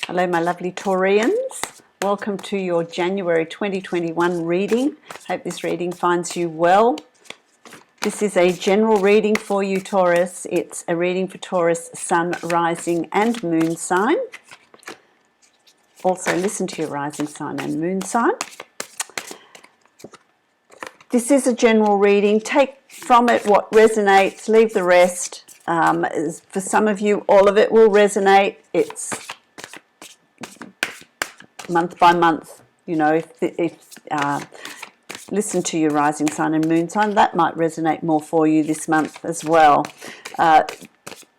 Hello my lovely Taurians, welcome to your January 2021 reading. Hope this reading finds you well. This is a general reading for you Taurus. It's a reading for Taurus Sun, Rising and Moon sign. Also listen to your rising sign and moon sign. This is a general reading. Take from it what resonates, leave the rest. For some of you, all of it will resonate. It's month by month, you know, if listen to your rising sign and moon sign, that might resonate more for you this month as well.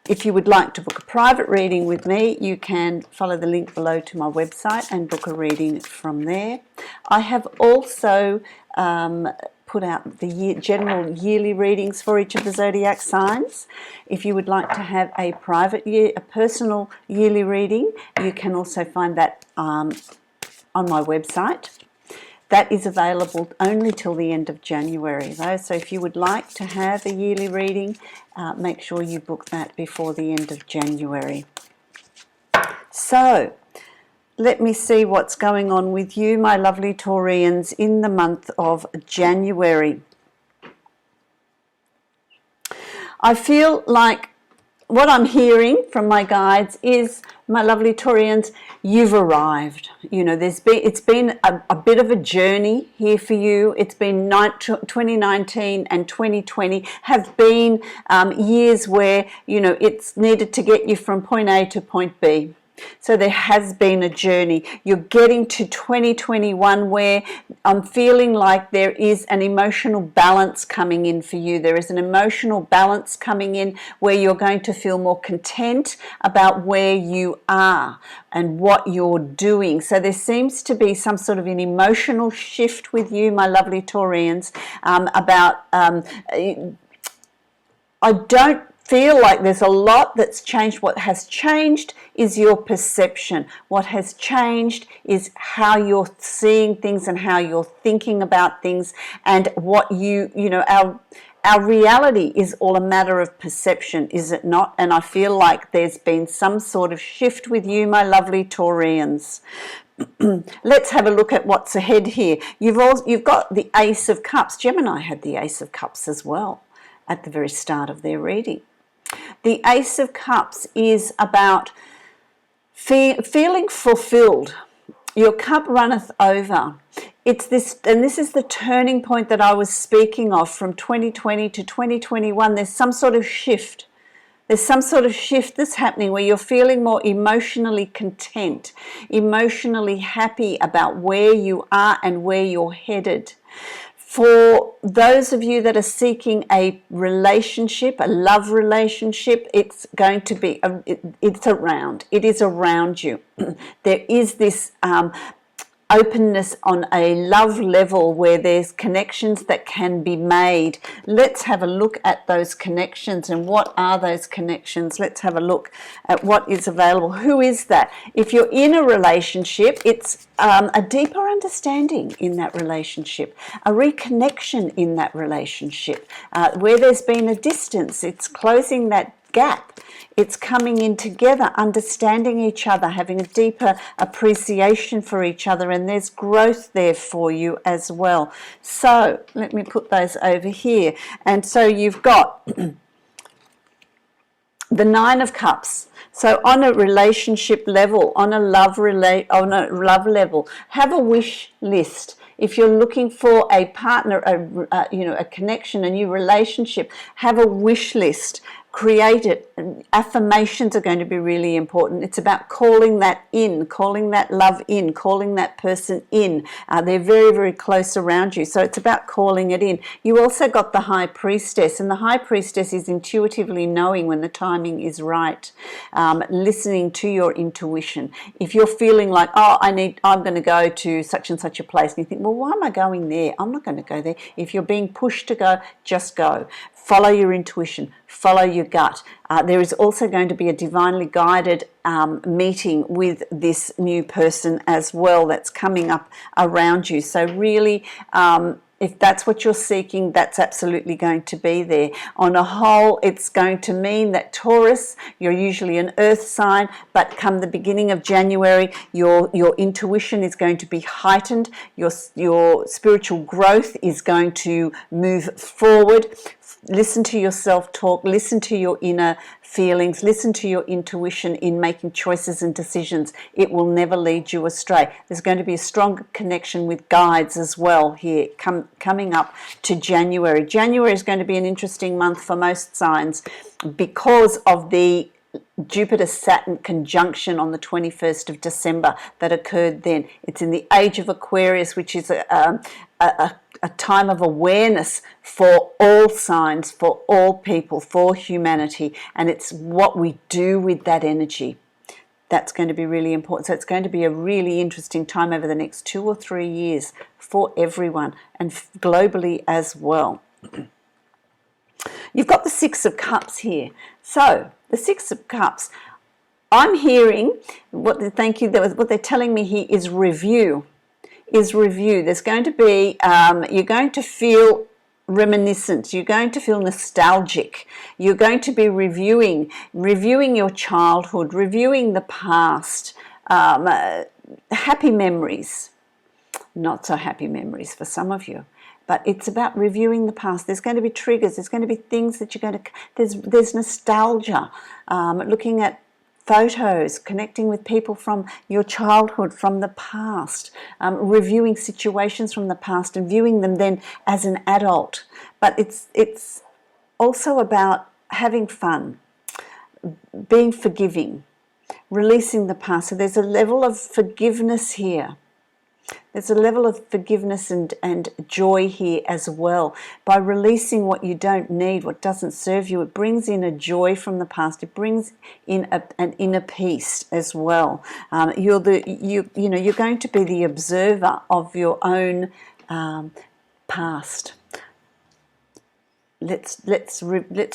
If you would like to book a private reading with me, you can follow the link below to my website and book a reading from there. I have also put out the general yearly readings for each of the zodiac signs. If you would like to have a personal yearly reading, you can also find that on my website. That is available only till the end of January though, so if you would like to have a yearly reading, make sure you book that before the end of January. So let me see what's going on with you, my lovely Taurians, in the month of January. I feel like what I'm hearing from my guides is, my lovely Taurians, you've arrived. You know, it's been a bit of a journey here for you. It's been 2019 and 2020 have been years where, you know, it's needed to get you from point A to point B. So there has been a journey. You're getting to 2021 where I'm feeling like there is an emotional balance coming in for you. There is an emotional balance coming in where you're going to feel more content about where you are and what you're doing. So there seems to be some sort of an emotional shift with you, my lovely Taurians, I don't feel like there's a lot that's changed. What has changed is your perception. What has changed is how you're seeing things and how you're thinking about things, and what you know, our reality is all a matter of perception, is it not? And I feel like there's been some sort of shift with you, my lovely Taurians. Let's have a look at what's ahead here. You've got the Ace of Cups. Gemini had the Ace of Cups as well at the very start of their reading. The Ace of Cups is about feeling fulfilled. Your cup runneth over. It's this, and this is the turning point that I was speaking of from 2020 to 2021. There's some sort of shift. There's some sort of shift that's happening where you're feeling more emotionally content, emotionally happy about where you are and where you're headed. For those of you that are seeking a relationship, a love relationship, it's going to be, it is around you. There is this openness on a love level where there's connections that can be made. Let's have a look at those connections and what are those connections. Let's have a look at what is available. Who is that? If you're in a relationship, it's a deeper understanding in that relationship, a reconnection in that relationship. Where there's been a distance, it's closing that gap. It's coming in together, understanding each other, having a deeper appreciation for each other, and there's growth there for you as well. So let me put those over here. And so you've got the Nine of Cups. So on a relationship level, on a love level, have a wish list. If you're looking for a partner, a connection, a new relationship, have a wish list. Create it. Affirmations are going to be really important. It's about calling that in, calling that love in, calling that person in. They're very, very close around you. So it's about calling it in. You also got the High Priestess, and the High Priestess is intuitively knowing when the timing is right, listening to your intuition. If you're feeling like, oh, I'm going to go to such and such a place, and you think, well, why am I going there? I'm not going to go there. If you're being pushed to go, just go. Follow your intuition, follow your gut. There is also going to be a divinely guided meeting with this new person as well that's coming up around you. So really If that's what you're seeking, that's absolutely going to be there. On a whole, it's going to mean that Taurus, you're usually an earth sign, but come the beginning of January, your intuition is going to be heightened, your spiritual growth is going to move forward. Listen to yourself talk, listen to your inner feelings, listen to your intuition in making choices and decisions. It will never lead you astray. There's going to be a stronger connection with guides as well here coming up to January. January is going to be an interesting month for most signs because of the Jupiter-Saturn conjunction on the 21st of December that occurred then. It's in the age of Aquarius, which is a time of awareness for all signs, for all people, for humanity, and it's what we do with that energy. That's going to be really important. So it's going to be a really interesting time over the next 2 or 3 years for everyone and globally as well. You've got the Six of Cups here. So the Six of Cups, I'm hearing, what they're telling me here is review. There's going to be, you're going to feel reminiscent, you're going to feel nostalgic, you're going to be reviewing your childhood, reviewing the past, happy memories, not so happy memories for some of you. But it's about reviewing the past. There's going to be triggers. There's going to be things that you're going to. There's nostalgia. Looking at photos, connecting with people from your childhood, from the past, reviewing situations from the past and viewing them then as an adult. But it's also about having fun, being forgiving, releasing the past. So there's a level of forgiveness here. There's a level of forgiveness and joy here as well. By releasing what you don't need, what doesn't serve you, it brings in a joy from the past. It brings in an inner peace as well. You're going to be the observer of your own past. Let's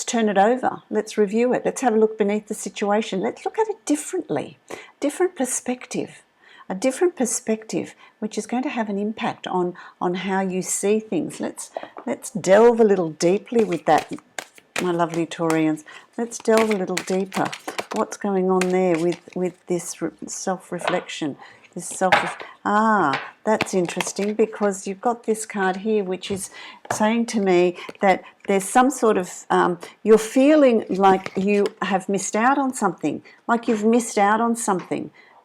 turn it over. Let's review it. Let's have a look beneath the situation. Let's look at it differently. Different perspective. A different perspective, which is going to have an impact on how you see things. Let's delve a little deeply with that, my lovely Taurians. Let's delve a little deeper. What's going on there with this self-reflection? That's interesting, because you've got this card here which is saying to me that there's some sort of, you're feeling like you have missed out on something,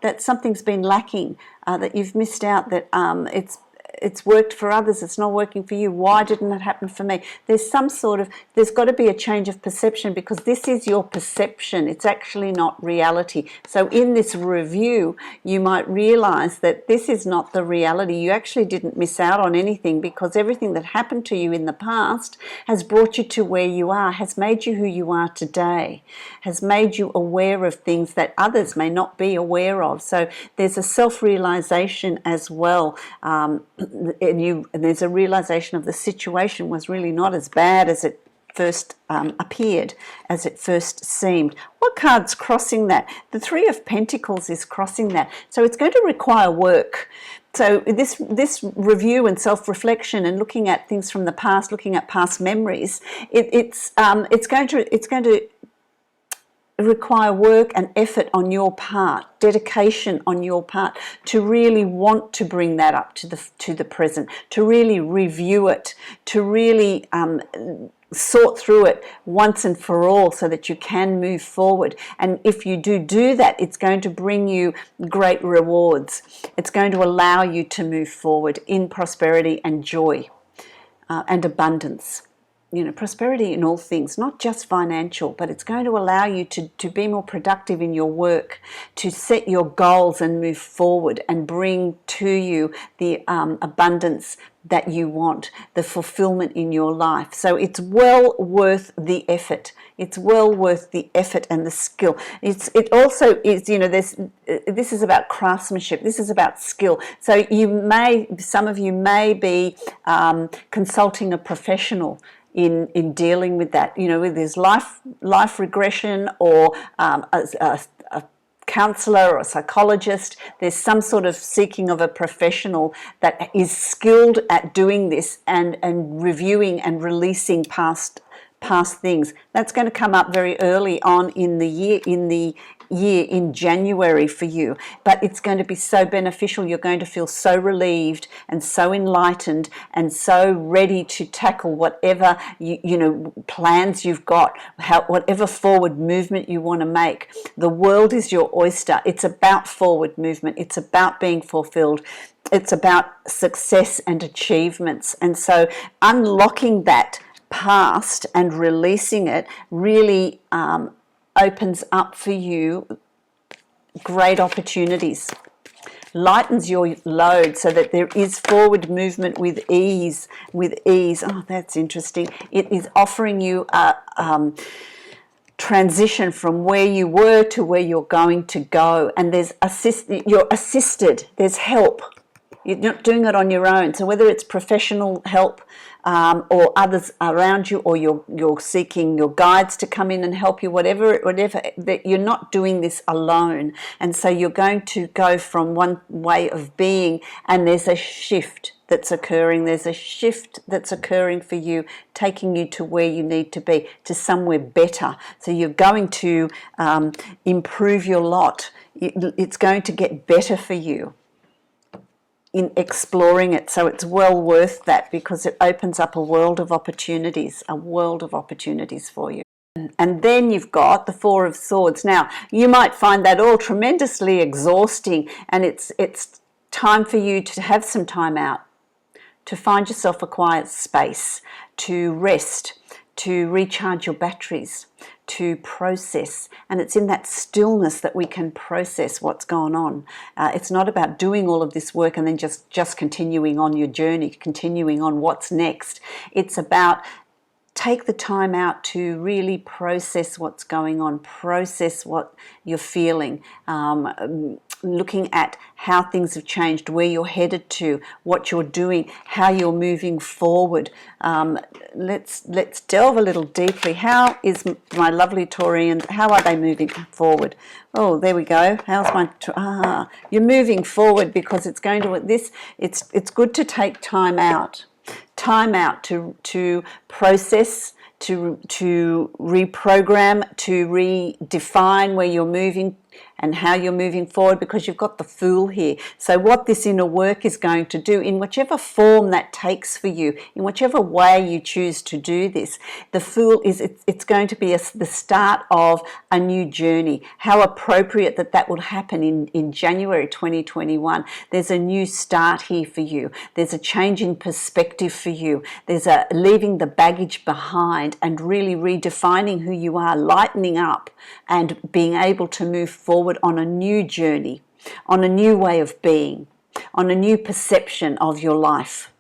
that something's been lacking, that you've missed out, that it's worked for others, it's not working for you. Why didn't it happen for me? There's got to be a change of perception, because this is your perception. It's actually not reality. So in this review, you might realize that this is not the reality. You actually didn't miss out on anything, because everything that happened to you in the past has brought you to where you are, has made you who you are today, has made you aware of things that others may not be aware of. So there's a self-realization as well. And there's a realization of the situation was really not as bad as it first appeared, as it first seemed. What card's crossing that? The Three of Pentacles is crossing that. So it's going to require work. So this review and self-reflection and looking at things from the past, looking at past memories, it's going to require work and effort on your part, dedication on your part, to really want to bring that up to the present, to really review it, to really sort through it once and for all, so that you can move forward. And if you do that, it's going to bring you great rewards. It's going to allow you to move forward in prosperity and joy and abundance. Prosperity in all things, not just financial, but it's going to allow you to be more productive in your work, to set your goals and move forward and bring to you the abundance that you want, the fulfillment in your life. So it's well worth the effort. It's well worth the effort and the skill. It also is, this is about craftsmanship. This is about skill. So some of you may be consulting a professional in dealing with that, with this life regression, or a counselor or a psychologist. There's some sort of seeking of a professional that is skilled at doing this and reviewing and releasing past things. That's going to come up very early on in the year, in January for you, but it's going to be so beneficial. You're going to feel so relieved and so enlightened and so ready to tackle whatever plans you've got, whatever forward movement you want to make. The world is your oyster. It's about forward movement. It's about being fulfilled. It's about success and achievements. And so unlocking that past and releasing it really opens up for you great opportunities, lightens your load so that there is forward movement with ease. Oh, that's interesting. It is offering you a transition from where you were to where you're going to go, and you're assisted, there's help. You're not doing it on your own. So whether it's professional help or others around you, or you're seeking your guides to come in and help you, whatever, that you're not doing this alone. And so you're going to go from one way of being, and there's a shift that's occurring. There's a shift that's occurring for you, taking you to where you need to be, to somewhere better. So you're going to improve your lot. It's going to get better for you in exploring it. So it's well worth that, because it opens up a world of opportunities for you. And then you've got the Four of Swords. Now, you might find that all tremendously exhausting, and it's time for you to have some time out, to find yourself a quiet space, to rest, to recharge your batteries, to process. And it's in that stillness that we can process what's gone on. It's not about doing all of this work and then just continuing on your journey, continuing on what's next. It's about take the time out to really process what's going on, process what you're feeling, looking at how things have changed, where you're headed to, what you're doing, how you're moving forward. Let's delve a little deeply. How is my lovely Taurians, how are they moving forward? Oh, there we go. How's my you're moving forward, because it's going to it's good to take time out to process, to reprogram, to redefine where you're moving and how you're moving forward, because you've got the Fool here. So what this inner work is going to do, in whichever form that takes for you, in whichever way you choose to do this, the Fool it's going to be the start of a new journey. How appropriate that will happen in January 2021. There's a new start here for you. There's a change in perspective for you. There's a leaving the baggage behind and really redefining who you are, lightening up and being able to move forward on a new journey, on a new way of being, on a new perception of your life.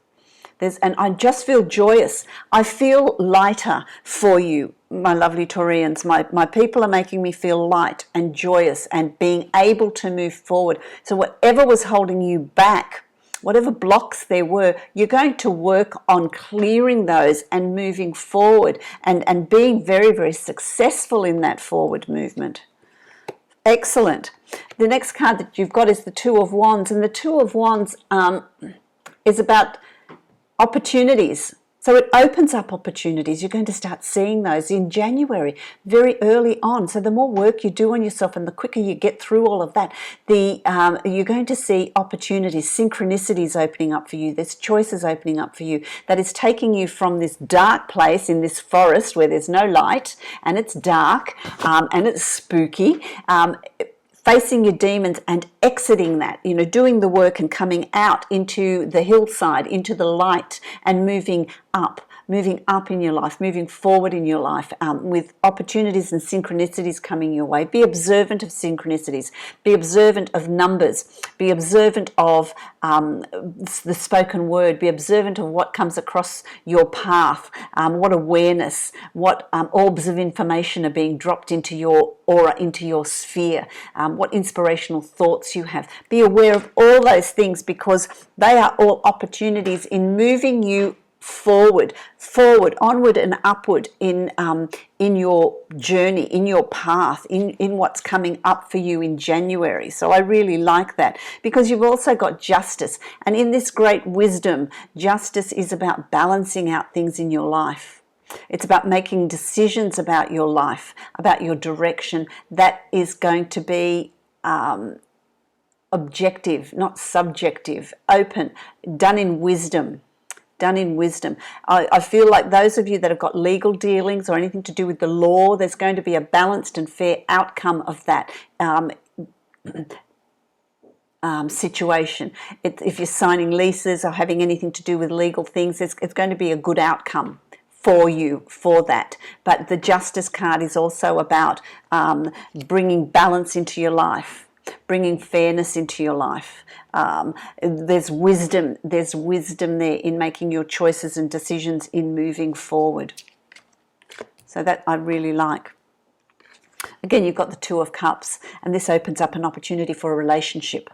And I just feel joyous. I feel lighter for you, my lovely Taurians. My people are making me feel light and joyous and being able to move forward. So whatever was holding you back, whatever blocks there were, you're going to work on clearing those and moving forward and being very, very successful in that forward movement. Excellent. The next card that you've got is the Two of Wands, and the Two of Wands is about opportunities. So it opens up opportunities. You're going to start seeing those in January, very early on. So the more work you do on yourself and the quicker you get through all of that, you're going to see opportunities, synchronicities opening up for you. There's choices opening up for you that is taking you from this dark place in this forest where there's no light and it's dark and it's spooky, facing your demons and exiting that, doing the work and coming out into the hillside, into the light, and moving up in your life, moving forward in your life, with opportunities and synchronicities coming your way. Be observant of synchronicities. Be observant of numbers. Be observant of the spoken word. Be observant of what comes across your path, what awareness, what orbs of information are being dropped into your aura, into your sphere, what inspirational thoughts you have. Be aware of all those things, because they are all opportunities in moving you forward, onward and upward in your journey, in your path, in what's coming up for you in January. So I really like that, because you've also got justice. And in this great wisdom, justice is about balancing out things in your life. It's about making decisions about your life, about your direction that is going to be objective, not subjective, open, done in wisdom. I feel like those of you that have got legal dealings or anything to do with the law, there's going to be a balanced and fair outcome of that situation. If you're signing leases or having anything to do with legal things, it's going to be a good outcome for you for that. But the Justice card is also about bringing balance into your life, bringing fairness into your life. There's wisdom there in making your choices and decisions in moving forward. So that I really like. Again, you've got the Two of Cups, and this opens up an opportunity for a relationship.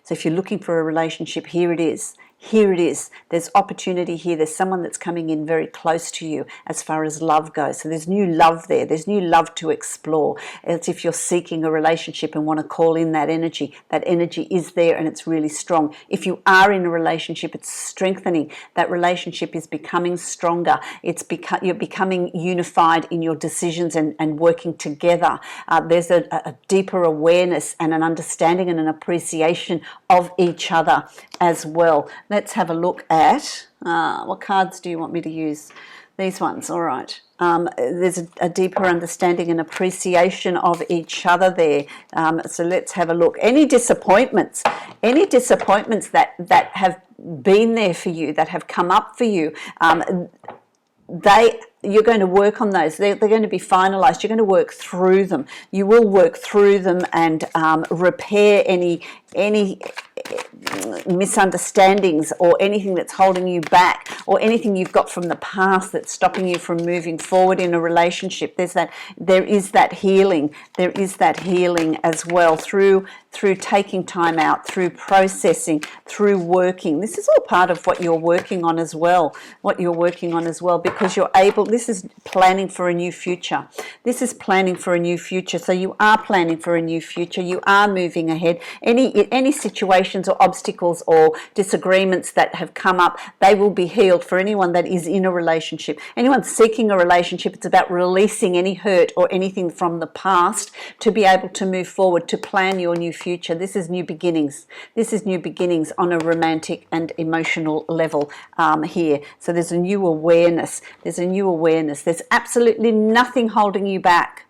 So if you're looking for a relationship, here it is. Here it is. There's opportunity here. There's someone that's coming in very close to you as far as love goes. So there's new love there. There's new love to explore. It's if you're seeking a relationship and want to call in that energy is there and it's really strong. If you are in a relationship, it's strengthening. That relationship is becoming stronger. You're becoming unified in your decisions and working together. There's a deeper awareness and an understanding and an appreciation of each other as well. Let's have a look at, what cards do you want me to use? These ones, all right. There's a deeper understanding and appreciation of each other there. So let's have a look. Any disappointments that have been there for you, that have come up for you, you're going to work on those. They're going to be finalized. You're going to work through them. You will work through them and repair any misunderstandings or anything that's holding you back or anything you've got from the past that's stopping you from moving forward in a relationship. There is that healing as well through taking time out, through processing, through working. This is all part of what you're working on as well, because you're able. This is planning for a new future. So you are planning for a new future. You are moving ahead. Any situations or obstacles or disagreements that have come up, they will be healed for anyone that is in a relationship. Anyone seeking a relationship, it's about releasing any hurt or anything from the past to be able to move forward, to plan your new future. This is new beginnings. This is new beginnings on a romantic and emotional level here. So there's a new awareness. There's absolutely nothing holding you back.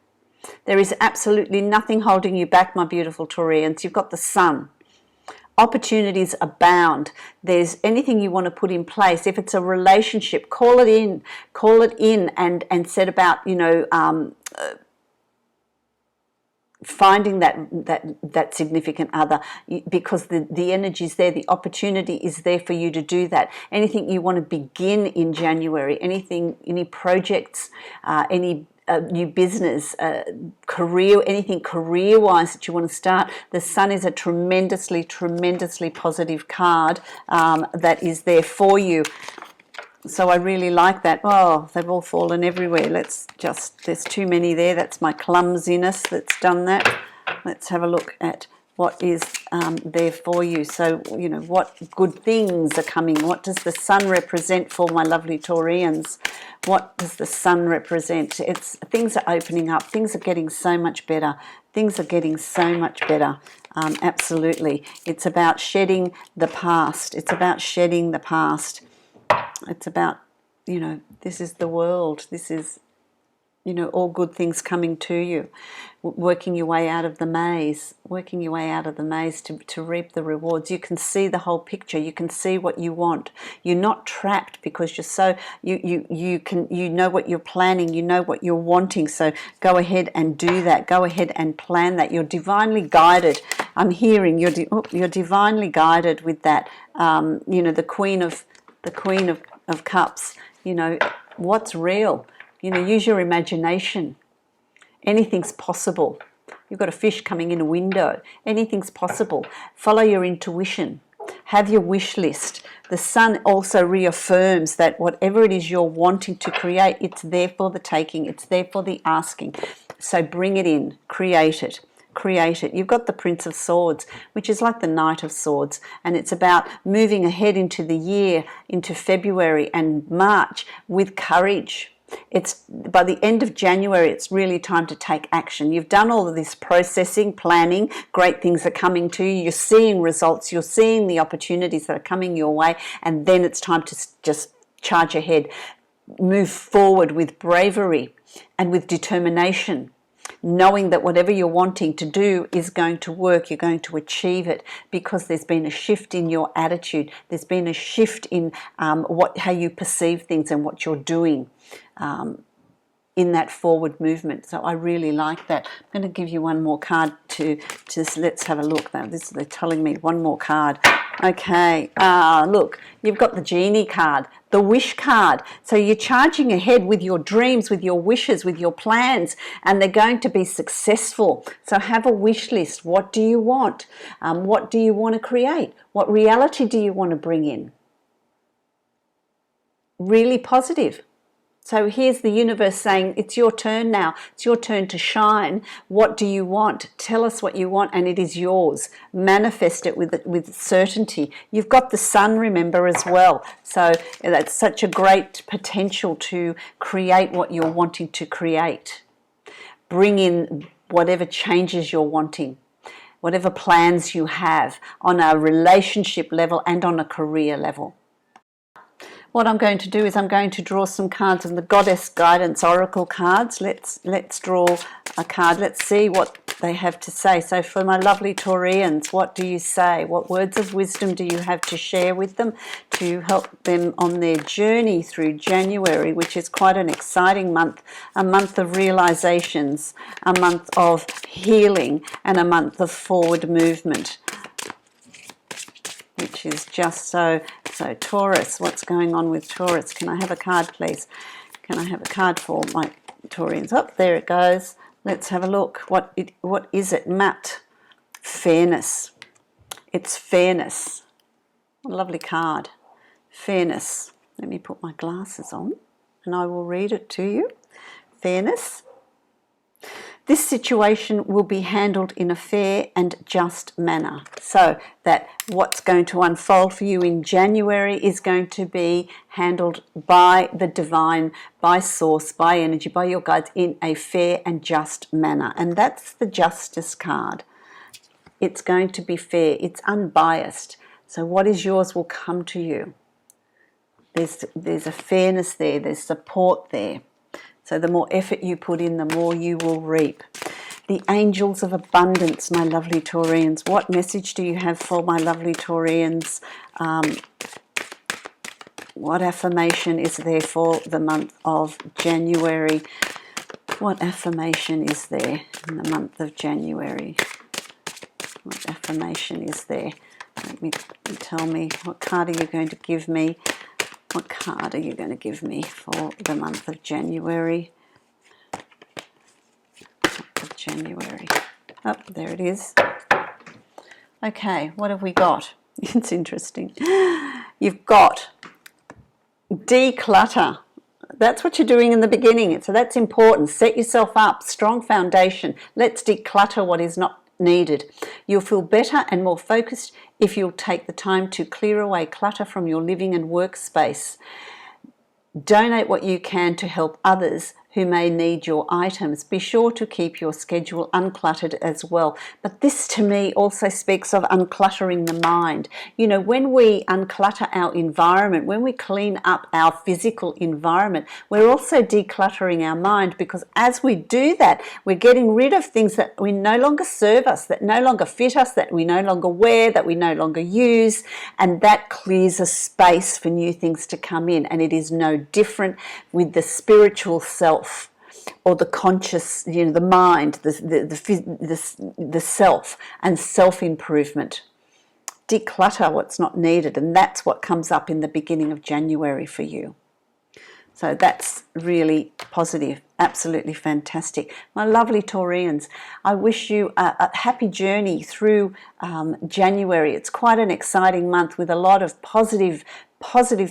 There is absolutely nothing holding you back, my beautiful Taurians. You've got the Sun. Opportunities abound. There's anything you want to put in place. If it's a relationship, call it in and set about, finding that significant other, because the energy's there, the opportunity is there for you to do that. Anything you want to begin in January, any projects, any new business, career, anything career-wise that you want to start, the Sun is a tremendously positive card that is there for you. So I really like that. Oh, they've all fallen everywhere. There's too many there. That's my clumsiness that's done that. Let's have a look at what is there for you. So, what good things are coming? What does the Sun represent for my lovely Taurians? What does the Sun represent? Things are opening up. Things are getting so much better. Absolutely. It's about shedding the past. It's about, this is the world. This is, all good things coming to you. Working your way out of the maze to reap the rewards. You can see the whole picture. You can see what you want. You're not trapped because you're so, you know what you're planning. You know what you're wanting. So go ahead and do that. Go ahead and plan that. You're divinely guided. I'm hearing you're divinely guided with that. The Queen of Cups. What's real. Use your imagination. Anything's possible. You've got a fish coming in a window. Anything's possible. Follow your intuition. Have your wish list. The sun also reaffirms that whatever it is you're wanting to create, it's there for the taking, it's there for the asking. So bring it in, create it. Create it. You've got the Prince of Swords, which is like the Knight of Swords, and it's about moving ahead into the year, into February and March with courage. It's by the end of January, it's really time to take action. You've done all of this processing, planning, great things are coming to you, you're seeing results, you're seeing the opportunities that are coming your way, and then it's time to just charge ahead. Move forward with bravery and with determination, knowing that whatever you're wanting to do is going to work, you're going to achieve it, because there's been a shift in your attitude, there's been a shift in how you perceive things and what you're doing in that forward movement. So I really like that. I'm going to give you one more card to let's have a look. Now they're telling me one more card. Okay, look, you've got the Genie card, the Wish card. So you're charging ahead with your dreams, with your wishes, with your plans, and they're going to be successful. So have a wish list. What do you want? What do you want to create? What reality do you want to bring in? Really positive. So here's the universe saying, it's your turn now. It's your turn to shine. What do you want? Tell us what you want, and it is yours. Manifest it with certainty. You've got the sun, remember, as well. So that's such a great potential to create what you're wanting to create. Bring in whatever changes you're wanting, whatever plans you have on a relationship level and on a career level. What I'm going to do is I'm going to draw some cards of the Goddess Guidance Oracle cards. Let's draw a card. Let's see what they have to say. So for my lovely Taurians, what do you say? What words of wisdom do you have to share with them to help them on their journey through January, which is quite an exciting month, a month of realizations, a month of healing, and a month of forward movement, which is just so Taurus. What's going on with Taurus? Can I have a card, please? Can I have a card for my Taurians? Oh, there it goes. Let's have a look. What is it? Matte. Fairness. It's fairness. What a lovely card. Fairness. Let me put my glasses on and I will read it to you. Fairness. This situation will be handled in a fair and just manner, so that what's going to unfold for you in January is going to be handled by the divine, by source, by energy, by your guides in a fair and just manner. And that's the Justice card. It's going to be fair, it's unbiased. So what is yours will come to you. There's a fairness there, there's support there. So the more effort you put in, the more you will reap. The Angels of Abundance, my lovely Taurians. What message do you have for my lovely Taurians? What affirmation is there for the month of January? What affirmation is there in the month of January? What affirmation is there? Tell me, what card are you going to give me? What card are you going to give me for the month of January? Oh, there it is. Okay, what have we got? It's interesting. You've got declutter. That's what you're doing in the beginning. So that's important. Set yourself up. Strong foundation. Let's declutter what is not needed. You'll feel better and more focused if you'll take the time to clear away clutter from your living and workspace. Donate what you can to help others who may need your items. Be sure to keep your schedule uncluttered as well. But this to me also speaks of uncluttering the mind. You know, when we unclutter our environment, when we clean up our physical environment, we're also decluttering our mind, because as we do that, we're getting rid of things that we no longer serve us, that no longer fit us, that we no longer wear, that we no longer use, and that clears a space for new things to come in. And it is no different with the spiritual self, or the conscious, you know, the mind, the self, and self-improvement. Declutter what's not needed, and that's what comes up in the beginning of January for you. So that's really positive, absolutely fantastic. My lovely Taurians, I wish you a happy journey through January. It's quite an exciting month with a lot of positive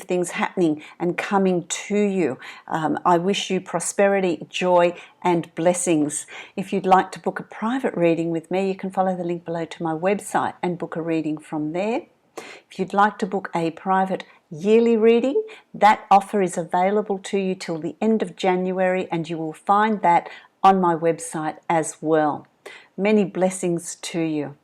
things happening and coming to you. I wish you prosperity, joy, and blessings. If you'd like to book a private reading with me, you can follow the link below to my website and book a reading from there. If you'd like to book a private yearly reading, that offer is available to you till the end of January, and you will find that on my website as well. Many blessings to you.